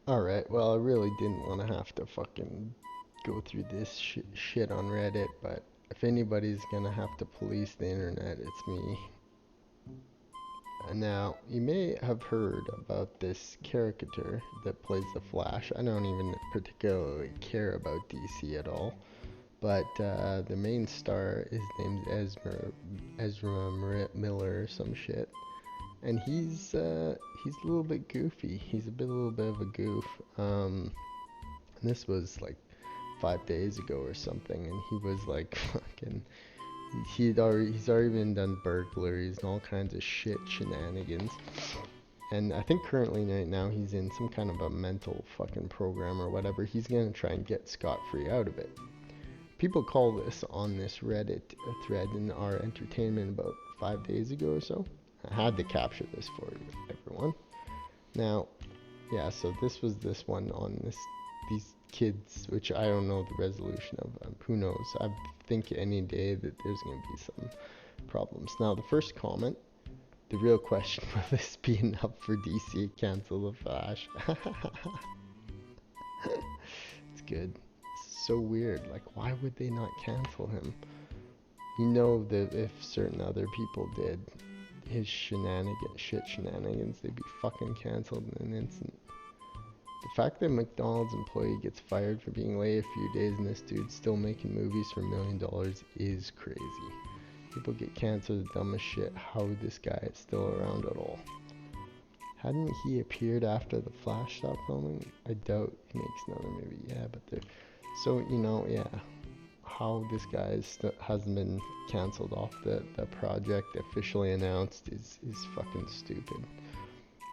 Alright, well, I really didn't want to have to fucking go through this shit on Reddit, but if anybody's gonna have to police the internet, it's me. Now, you may have heard about this caricature that plays the Flash. I don't even particularly care about DC at all, but the main star is named Ezra Miller or some shit, and he's a little bit goofy. He's a little bit of a goof. And this was like 5 days ago or something, and he was like fucking. He's already been done burglaries and all kinds of shit shenanigans. And I think currently right now he's in some kind of a mental fucking program or whatever. He's gonna try and get scot free out of it. People call this on this Reddit thread in our entertainment about 5 days ago or so. I had to capture this for everyone. Now, yeah, so this one on these kids, which I don't know the resolution of. Who knows? I think any day that there's gonna be some problems. Now, the first comment, the real question: will this be enough for DC to cancel the Flash? It's good. It's so weird. Like, why would they not cancel him? You know that if certain other people did his shenanigans, they'd be fucking canceled in an instant. The fact that McDonald's employee gets fired for being late a few days and this dude's still making movies for $1 million is crazy. People get canceled the dumbest shit. How this guy is still around at all? Hadn't he appeared after the Flash stopped filming? I doubt he makes another movie. Yeah, but they're so yeah. How this guy hasn't been canceled off the project officially announced is fucking stupid.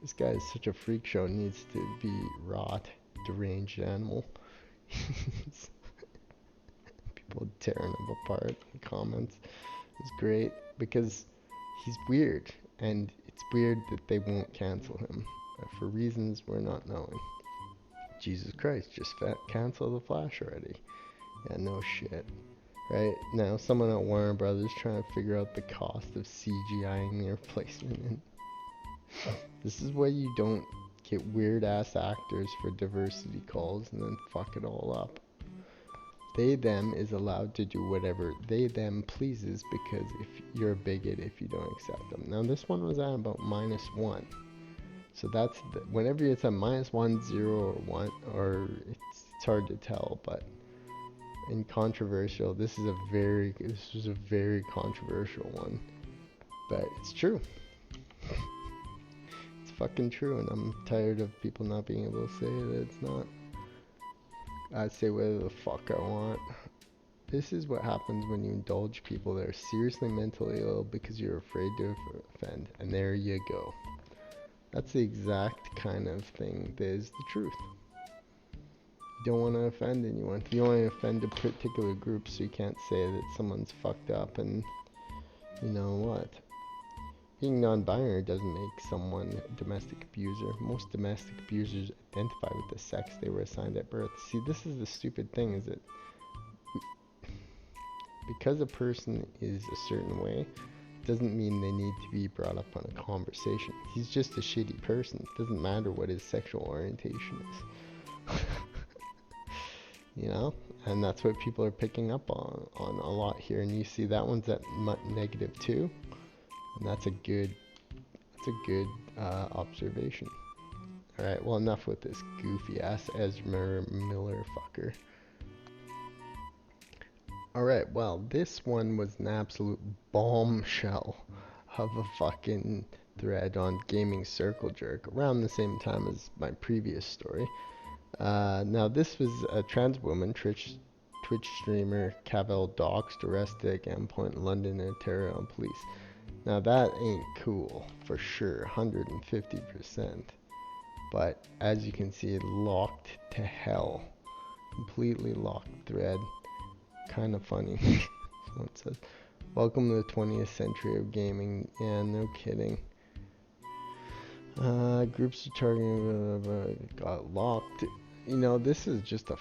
This guy is such a freak show. Needs to be rot, deranged animal. People tearing him apart in comments. It's great because he's weird, and it's weird that they won't cancel him for reasons we're not knowing. Jesus Christ, just cancel the Flash already. Yeah, no shit. Right now, someone at Warner Brothers trying to figure out the cost of CGIing the replacement. And this is why you don't get weird ass actors for diversity calls and then fuck it all up. They them is allowed to do whatever they them pleases because if you're a bigot if you don't accept them. Now this one was at about -1. So that's whenever it's a -1, 0, or 1, or it's hard to tell, but in controversial, this was a very controversial one. But it's true. It's fucking true, and I'm tired of people not being able to say that it's not. I say whatever the fuck I want. This is what happens when you indulge people that are seriously mentally ill because you're afraid to offend. And there you go. That's the exact kind of thing that is the truth. You don't want to offend anyone. You don't want to offend a particular group, so you can't say that someone's fucked up and you know what. Being non-binary doesn't make someone a domestic abuser. Most domestic abusers identify with the sex they were assigned at birth. See, this is the stupid thing, is that because a person is a certain way, doesn't mean they need to be brought up on a conversation. He's just a shitty person. It doesn't matter what his sexual orientation is. You know? And that's what people are picking up on a lot here. And you see that one's at -2. And that's a good observation. Alright, well, enough with this goofy ass Ezra Miller fucker. Alright, well, this one was an absolute bombshell of a fucking thread on Gaming Circle Jerk around the same time as my previous story. Now, this was a trans woman, Twitch streamer, Cavell doxed, arrested at gunpoint in London and Ontario on police. Now, that ain't cool, for sure, 150%. But, as you can see, locked to hell. Completely locked thread. Kind of funny. Someone says, welcome to the 20th century of gaming. Yeah, no kidding. Groups are targeting, got locked. You know, this was just a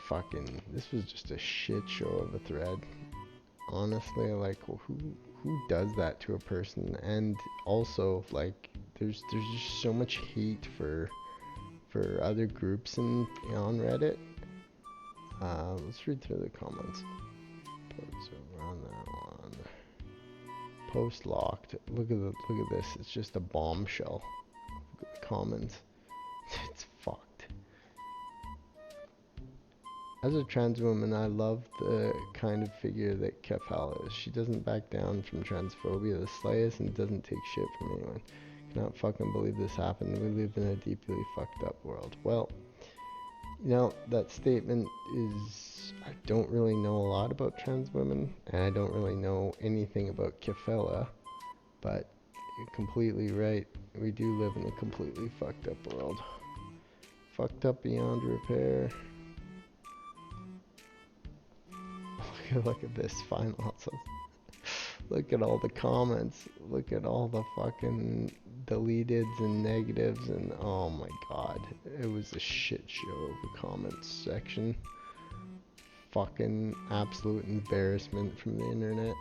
shit show of a thread. Honestly, like, who does that to a person? And also, like, there's just so much hate for for other groups on Reddit. Let's read through the comments. Post around that one. Post locked. Look at this. It's just a bombshell. Look at the comments. It's fucked. As a trans woman, I love the kind of figure that Kefal is. She doesn't back down from transphobia the slightest and doesn't take shit from anyone. Cannot fucking believe this happened. We live in a deeply fucked up world. Well, you know, that statement is... I don't really know a lot about trans women, and I don't really know anything about Kefela, but you're completely right. We do live in a completely fucked up world. Fucked up beyond repair. Look at this final episode. Look at all the comments. Look at all the fucking deleteds and negatives, and oh my god. It was a shit show of a comments section. Fucking absolute embarrassment from the internet.